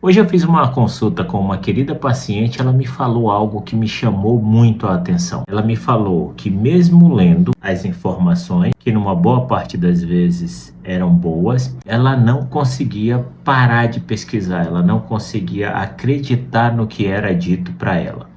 Hoje eu fiz uma consulta com uma querida paciente, ela me falou algo que me chamou muito a atenção. Ela me falou que mesmo lendo as informações, que numa boa parte das vezes eram boas, ela não conseguia parar de pesquisar, ela não conseguia acreditar no que era dito para ela.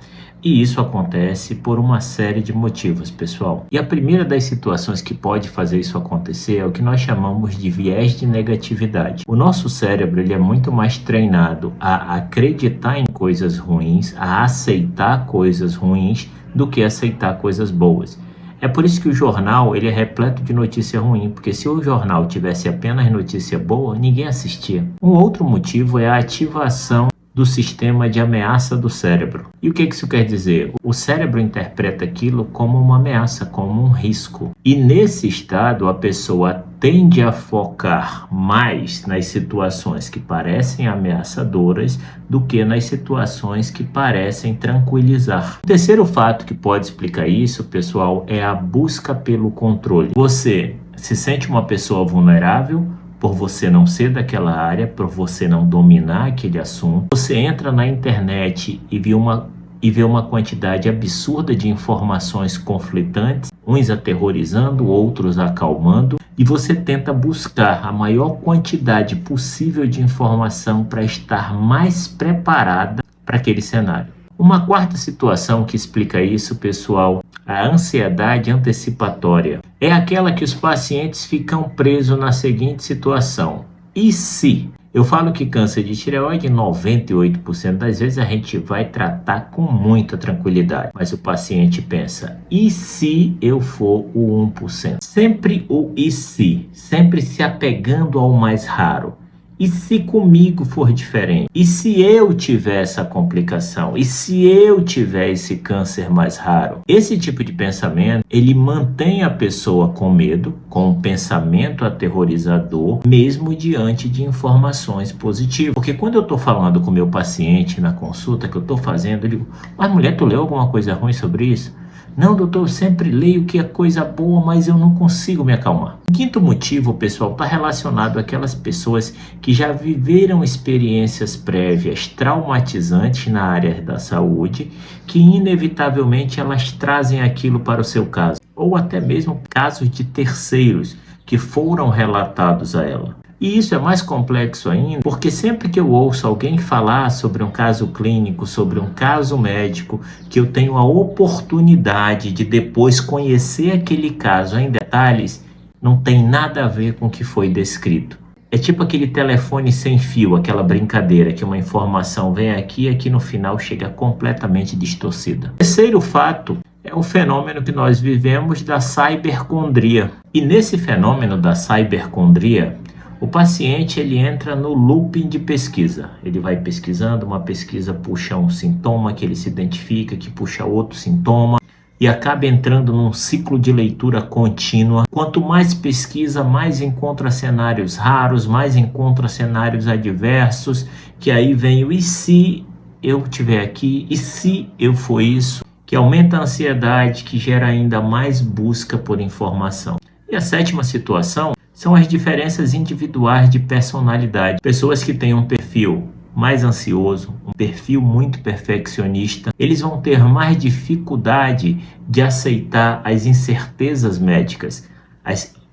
E isso acontece por uma série de motivos, pessoal. E a primeira das situações que pode fazer isso acontecer é o que nós chamamos de viés de negatividade. O nosso cérebro ele é muito mais treinado a acreditar em coisas ruins, a aceitar coisas ruins, do que aceitar coisas boas. É por isso que o jornal ele é repleto de notícia ruim, porque se o jornal tivesse apenas notícia boa, ninguém assistia. Um outro motivo é a ativação do sistema de ameaça do cérebro. E o que isso quer dizer? O cérebro interpreta aquilo como uma ameaça, como um risco. E nesse estado, a pessoa tende a focar mais nas situações que parecem ameaçadoras do que nas situações que parecem tranquilizar. O terceiro fato que pode explicar isso, pessoal, é a busca pelo controle. Você se sente uma pessoa vulnerável por você não ser daquela área, por você não dominar aquele assunto. Você entra na internet e vê uma quantidade absurda de informações conflitantes, uns aterrorizando, outros acalmando, e você tenta buscar a maior quantidade possível de informação para estar mais preparada para aquele cenário. Uma quarta situação que explica isso, pessoal, a ansiedade antecipatória. É aquela que os pacientes ficam presos na seguinte situação: e se? Eu falo que câncer de tireoide, 98% das vezes a gente vai tratar com muita tranquilidade. Mas o paciente pensa, e se eu for o 1%? Sempre o e se, sempre se apegando ao mais raro. E se comigo for diferente? E se eu tiver essa complicação? E se eu tiver esse câncer mais raro? Esse tipo de pensamento, ele mantém a pessoa com medo, com um pensamento aterrorizador, mesmo diante de informações positivas. Porque quando eu estou falando com o meu paciente na consulta que eu estou fazendo, eu digo, mas mulher, tu leu alguma coisa ruim sobre isso? Não, doutor, eu sempre leio que é coisa boa, mas eu não consigo me acalmar. O quinto motivo, pessoal, está relacionado àquelas pessoas que já viveram experiências prévias traumatizantes na área da saúde, que inevitavelmente elas trazem aquilo para o seu caso, ou até mesmo casos de terceiros que foram relatados a ela. E isso é mais complexo ainda, porque sempre que eu ouço alguém falar sobre um caso clínico, sobre um caso médico, que eu tenho a oportunidade de depois conhecer aquele caso em detalhes, não tem nada a ver com o que foi descrito. É tipo aquele telefone sem fio, aquela brincadeira que uma informação vem aqui e aqui no final chega completamente distorcida. O terceiro fato é o fenômeno que nós vivemos da cibercondria. E nesse fenômeno da cibercondria, o paciente ele entra no looping de pesquisa. Ele vai pesquisando, uma pesquisa puxa um sintoma que ele se identifica, que puxa outro sintoma e acaba entrando num ciclo de leitura contínua. Quanto mais pesquisa, mais encontra cenários raros, mais encontra cenários adversos, que aí vem o e se eu estiver aqui, e se eu for isso, que aumenta a ansiedade, que gera ainda mais busca por informação. E a sétima situação são as diferenças individuais de personalidade. Pessoas que têm um perfil mais ansioso, um perfil muito perfeccionista, eles vão ter mais dificuldade de aceitar as incertezas médicas,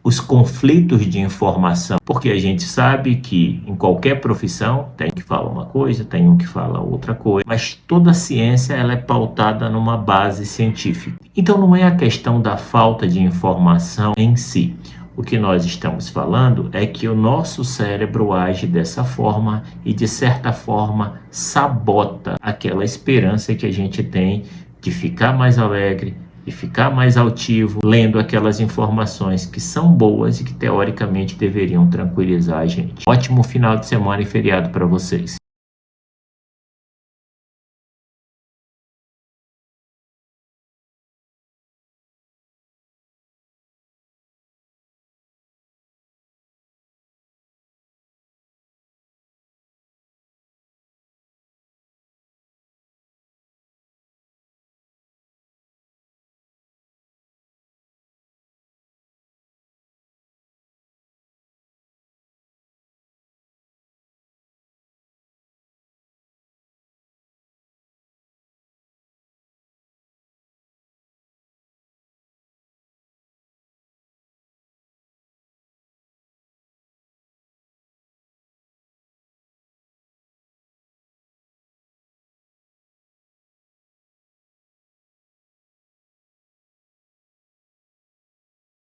os conflitos de informação, porque a gente sabe que em qualquer profissão tem que falar uma coisa, tem um que fala outra coisa, mas toda ciência ela é pautada numa base científica. Então não é a questão da falta de informação em si. O que nós estamos falando é que o nosso cérebro age dessa forma e, de certa forma, sabota aquela esperança que a gente tem de ficar mais alegre, de ficar mais altivo, lendo aquelas informações que são boas e que, teoricamente, deveriam tranquilizar a gente. Ótimo final de semana e feriado para vocês.